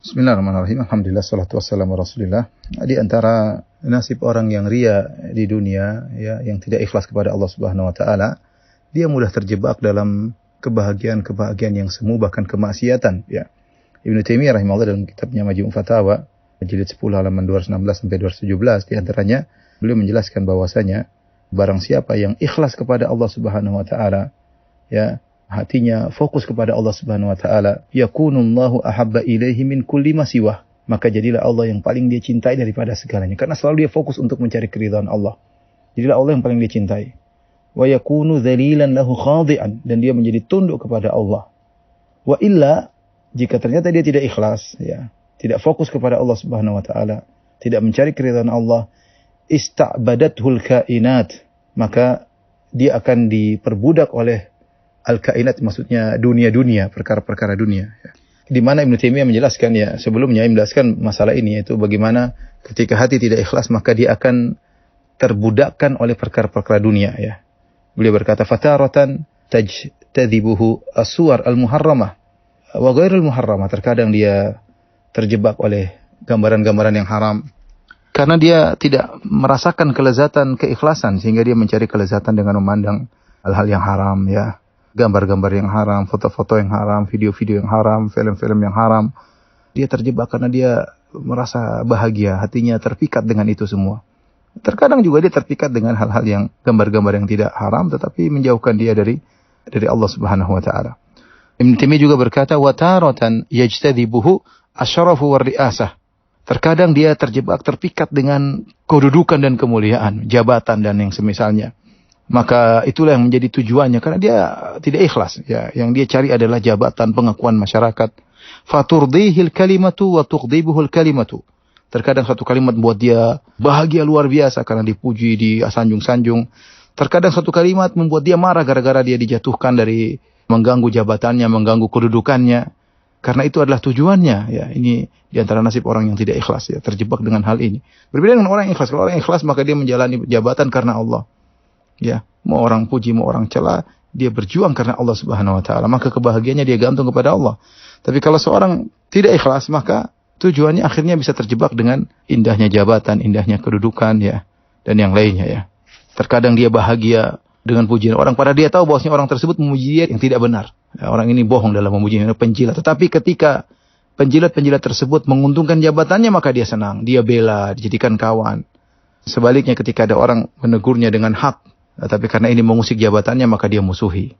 Bismillahirrahmanirrahim. Alhamdulillah, salatu wassalamu Rasulillah. Di antara nasib orang yang ria di dunia, ya, yang tidak ikhlas kepada Allah Subhanahu wa taala, dia mudah terjebak dalam kebahagiaan-kebahagiaan yang semu, bahkan kemaksiatan, ya. Ibnu Taimiyah rahimahullah dalam kitabnya Majmu' Fatawa, jilid 10 halaman 216 sampai 217, di antaranya beliau menjelaskan bahwasanya barang siapa yang ikhlas kepada Allah Subhanahu wa taala, ya, hatinya fokus kepada Allah Subhanahu wa taala, yakunullahu ahabba ilaihi min kulli ma siwah, maka jadilah Allah yang paling dia cintai daripada segalanya, karena selalu dia fokus untuk mencari keridhaan Allah. Jadilah Allah yang paling dia cintai. Wa yakunu dzalilan lahu khadi'an, dan dia menjadi tunduk kepada Allah. Wa illa, jika ternyata dia tidak ikhlas, ya, tidak fokus kepada Allah Subhanahu wa taala, tidak mencari keridhaan Allah, ista'badathul kainat, maka dia akan diperbudak oleh al-kainat, maksudnya dunia-dunia, perkara-perkara dunia. Di mana Ibnu Taimiyah menjelaskan, ya, sebelumnya menjelaskan masalah ini, yaitu bagaimana ketika hati tidak ikhlas maka dia akan terbudakkan oleh perkara-perkara dunia, ya. Beliau berkata, fataratan tajtadhibuhu as-suwar al-muharramah wa ghairul muharramah. Terkadang dia terjebak oleh gambaran-gambaran yang haram karena dia tidak merasakan kelezatan keikhlasan, sehingga dia mencari kelezatan dengan memandang hal-hal yang haram, ya. Gambar-gambar yang haram, foto-foto yang haram, video-video yang haram, film-film yang haram. Dia terjebak karena dia merasa bahagia, hatinya terpikat dengan itu semua. Terkadang juga dia terpikat dengan hal-hal yang gambar-gambar yang tidak haram, tetapi menjauhkan dia dari Allah Subhanahu wa taala. Ibnu Taimiyah juga berkata, wa taratan yajtadibuhu asyrafu war ri'asah. Terkadang dia terjebak, terpikat dengan kedudukan dan kemuliaan, jabatan dan yang semisalnya. Maka itulah yang menjadi tujuannya, karena dia tidak ikhlas, ya. Yang dia cari adalah jabatan, pengakuan masyarakat. Faturdihil kalimatu wa tughdibuhul kalimatu. Terkadang satu kalimat membuat dia bahagia luar biasa karena dipuji, disanjung-sanjung. Terkadang satu kalimat membuat dia marah gara-gara dia dijatuhkan dari mengganggu jabatannya, mengganggu kedudukannya. Karena itu adalah tujuannya, ya. Ini di antara nasib orang yang tidak ikhlas, ya, terjebak dengan hal ini. Berbeda dengan orang yang ikhlas. Kalau orang yang ikhlas maka dia menjalani jabatan karena Allah. Ya, mau orang puji, mau orang cela, dia berjuang karena Allah Subhanahu wa taala, maka kebahagiaannya dia gantung kepada Allah. Tapi kalau seorang tidak ikhlas, maka tujuannya akhirnya bisa terjebak dengan indahnya jabatan, indahnya kedudukan, ya, dan yang lainnya, ya. Terkadang dia bahagia dengan pujian orang, padahal dia tahu bahwasanya orang tersebut memuji dia yang tidak benar. Ya, orang ini bohong dalam memujinya, penjilat. Tetapi ketika penjilat-penjilat tersebut menguntungkan jabatannya, maka dia senang, dia bela, dijadikan kawan. Sebaliknya ketika ada orang menegurnya dengan hak, tapi karena ini mengusik jabatannya, maka dia musuhi.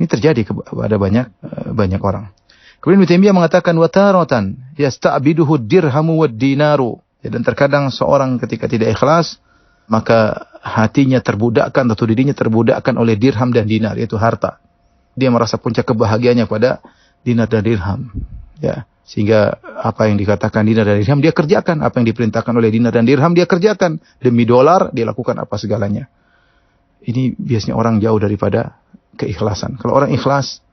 Ini terjadi kepada banyak orang. Kemudian Ibnu Taimiyah mengatakan, wataratan yasta'biduhu dirhamu wad dinaru. Ya, dan terkadang seorang ketika tidak ikhlas, maka hatinya terbudakkan atau dirinya terbudakkan oleh dirham dan dinar, yaitu harta. Dia merasa puncak kebahagiaannya pada dinar dan dirham, ya. Sehingga apa yang dikatakan dinar dan dirham dia kerjakan, apa yang diperintahkan oleh dinar dan dirham dia kerjakan. Demi dolar dia lakukan apa segalanya. Ini biasanya orang jauh daripada keikhlasan. Kalau orang ikhlas,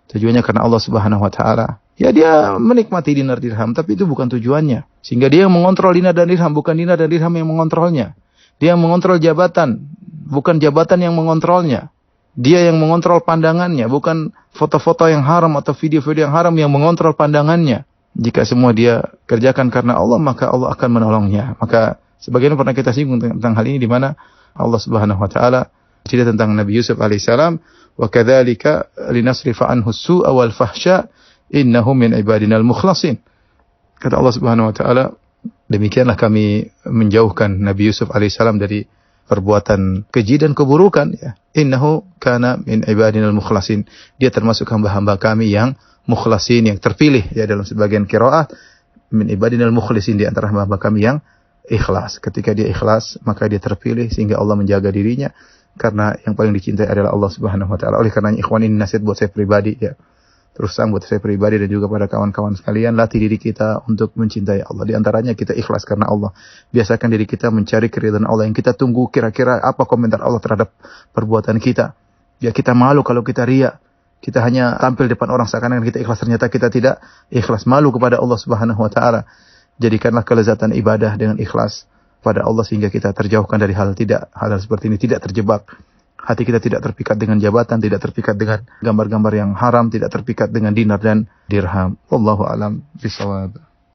tujuannya karena Allah Subhanahu wa taala, ya dia menikmati dinar dirham, tapi itu bukan tujuannya. Sehingga dia yang mengontrol dinar dan dirham, bukan dinar dan dirham yang mengontrolnya. Dia yang mengontrol jabatan, bukan jabatan yang mengontrolnya. Dia yang mengontrol pandangannya, bukan foto-foto yang haram atau video-video yang haram yang mengontrol pandangannya. Jika semua dia kerjakan karena Allah, maka Allah akan menolongnya. Maka sebagian pernah kita singgung tentang hal ini, di mana Allah Subhanahu wa taala cerita tentang Nabi Yusuf alaihissalam, wa kadzalika linasrifa anhu as-su'a wal fahsya innahu min ibadinal mukhlasin. Kata Allah Subhanahu wa taala, demikianlah kami menjauhkan Nabi Yusuf alaihissalam dari perbuatan keji dan keburukan, ya. Innahu kana min ibadinal mukhlasin. Dia termasuk hamba-hamba kami yang mukhlasin, yang terpilih, ya, dalam sebagian qiraat min ibadinal mukhlisin, di antara hamba-hamba kami yang ikhlas. Ketika dia ikhlas, maka dia terpilih sehingga Allah menjaga dirinya, karena yang paling dicintai adalah Allah Subhanahu wa taala. Oleh karenanya ikhwan, ini nasihat buat saya pribadi, ya. Terus terang buat saya pribadi dan juga pada kawan-kawan sekalian, latih diri kita untuk mencintai Allah. Di antaranya kita ikhlas karena Allah. Biasakan diri kita mencari keridhaan Allah. Yang kita tunggu kira-kira apa komentar Allah terhadap perbuatan kita. Ya, kita malu kalau kita riya. Kita hanya tampil depan orang seakan-akan kita ikhlas, ternyata kita tidak ikhlas, malu kepada Allah Subhanahu wa taala. Jadikanlah kelezatan ibadah dengan ikhlas pada Allah, sehingga kita terjauhkan dari hal seperti ini, tidak terjebak. Hati kita tidak terpikat dengan jabatan, tidak terpikat dengan gambar-gambar yang haram, tidak terpikat dengan dinar dan dirham. Wallahu a'lam bishawab.